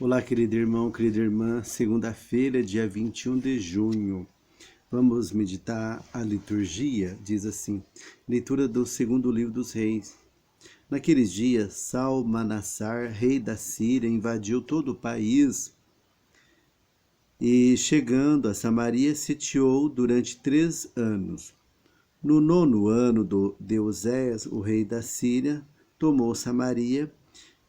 Olá, querido irmão, querida irmã. Segunda-feira, dia 21 de junho. Vamos meditar a liturgia. Diz assim: leitura do segundo livro dos Reis. Naqueles dias, Salmanassar, rei da Síria, invadiu todo o país e, chegando a Samaria, sitiou durante 3 anos. No nono ano de Oséias, o rei da Síria, tomou Samaria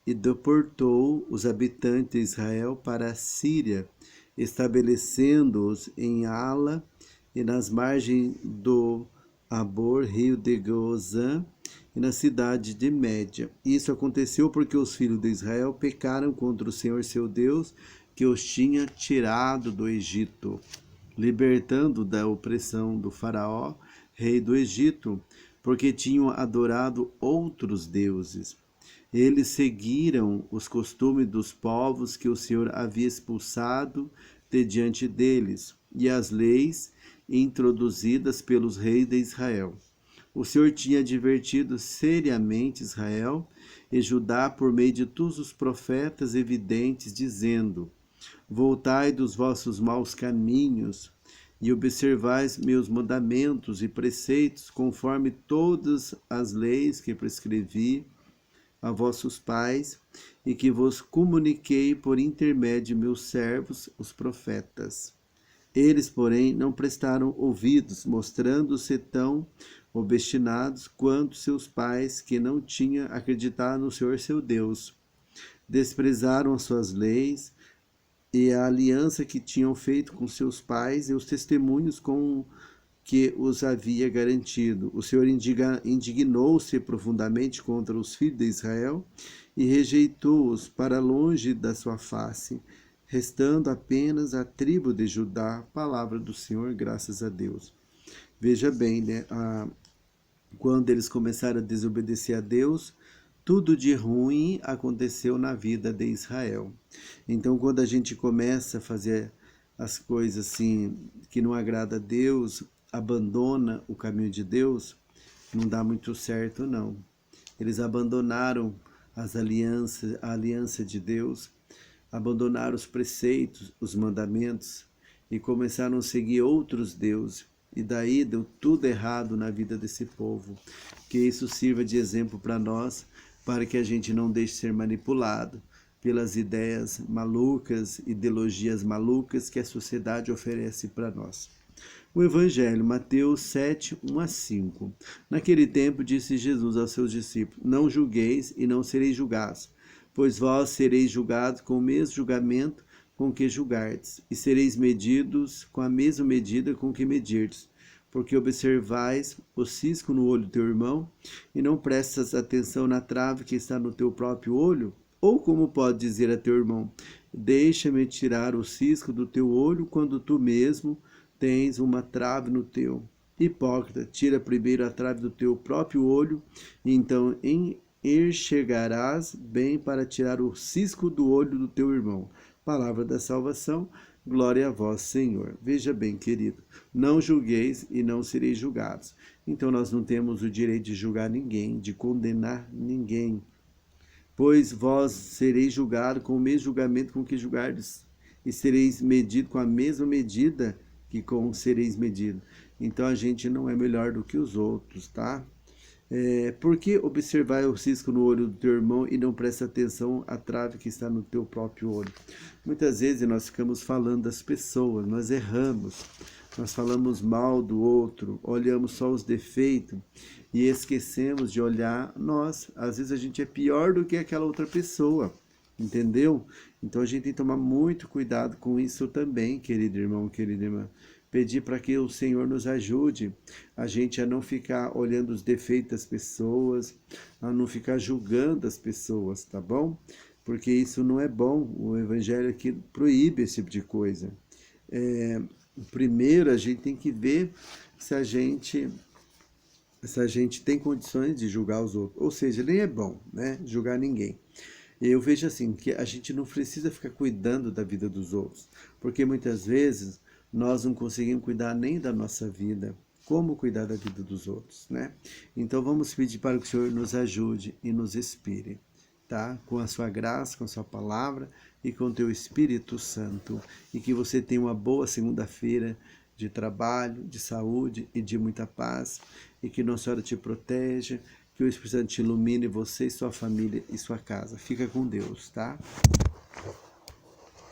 e deportou os habitantes de Israel para a Síria, estabelecendo-os em Ala e nas margens do Abor, rio de Gozã, e na cidade de Média. Isso aconteceu porque os filhos de Israel pecaram contra o Senhor seu Deus, que os tinha tirado do Egito, libertando da opressão do faraó, rei do Egito, porque tinham adorado outros deuses. Eles seguiram os costumes dos povos que o Senhor havia expulsado de diante deles e as leis introduzidas pelos reis de Israel. O Senhor tinha advertido seriamente Israel e Judá por meio de todos os profetas evidentes, dizendo: Voltai dos vossos maus caminhos e observais meus mandamentos e preceitos, conforme todas as leis que prescrevi a vossos pais e que vos comuniquei por intermédio de meus servos, os profetas. Eles, porém, não prestaram ouvidos, mostrando-se tão obstinados quanto seus pais, que não tinham acreditado no Senhor seu Deus. Desprezaram as suas leis e a aliança que tinham feito com seus pais e os testemunhos com que os havia garantido. O Senhor indignou-se profundamente contra os filhos de Israel e rejeitou-os para longe da sua face, restando apenas a tribo de Judá. Palavra do Senhor, graças a Deus. Veja bem, né? Quando eles começaram a desobedecer a Deus, tudo de ruim aconteceu na vida de Israel. Então, quando a gente começa a fazer as coisas assim que não agrada a Deus, abandona o caminho de Deus, não dá muito certo não. Eles abandonaram a aliança de Deus, abandonaram os preceitos, os mandamentos e começaram a seguir outros deuses. E daí deu tudo errado na vida desse povo. Que isso sirva de exemplo para nós, para que a gente não deixe ser manipulado pelas ideias malucas, ideologias malucas que a sociedade oferece para nós. O Evangelho, Mateus 7, 1 a 5. Naquele tempo disse Jesus aos seus discípulos: Não julgueis e não sereis julgados, pois vós sereis julgados com o mesmo julgamento com que julgardes, e sereis medidos com a mesma medida com que medirdes. Porque observais o cisco no olho do teu irmão, e não prestas atenção na trave que está no teu próprio olho? Ou como pode dizer a teu irmão: Deixa-me tirar o cisco do teu olho, quando tu mesmo tens uma trave no teu? Hipócrita, tira primeiro a trave do teu próprio olho, e então enxergarás bem para tirar o cisco do olho do teu irmão. Palavra da salvação, glória a vós, Senhor. Veja bem, querido, não julgueis e não sereis julgados. Então nós não temos o direito de julgar ninguém, de condenar ninguém, pois vós sereis julgados com o mesmo julgamento com que julgardes, e sereis medido com a mesma medida que com sereis medido. Então a gente não é melhor do que os outros, tá? Por que observar o cisco no olho do teu irmão e não presta atenção à trave que está no teu próprio olho? Muitas vezes nós ficamos falando das pessoas, nós erramos, nós falamos mal do outro, olhamos só os defeitos e esquecemos de olhar nós. Às vezes a gente é pior do que aquela outra pessoa, entendeu? Então a gente tem que tomar muito cuidado com isso também, querido irmão, querida irmã. Pedir para que o Senhor nos ajude a gente a não ficar olhando os defeitos das pessoas, a não ficar julgando as pessoas, tá bom? Porque isso não é bom. O Evangelho aqui proíbe esse tipo de coisa. Primeiro a gente tem que ver se a gente tem condições de julgar os outros. Ou seja, nem é bom, né, julgar ninguém. Eu vejo assim, que a gente não precisa ficar cuidando da vida dos outros, porque muitas vezes nós não conseguimos cuidar nem da nossa vida. Como cuidar da vida dos outros, né? Então vamos pedir para que o Senhor nos ajude e nos inspire, tá? Com a sua graça, com a sua palavra, e com teu Espírito Santo. E que você tenha uma boa segunda-feira de trabalho, de saúde e de muita paz. E que Nossa Senhora te proteja, que o Espírito Santo te ilumine você, sua família e sua casa. Fica com Deus, tá?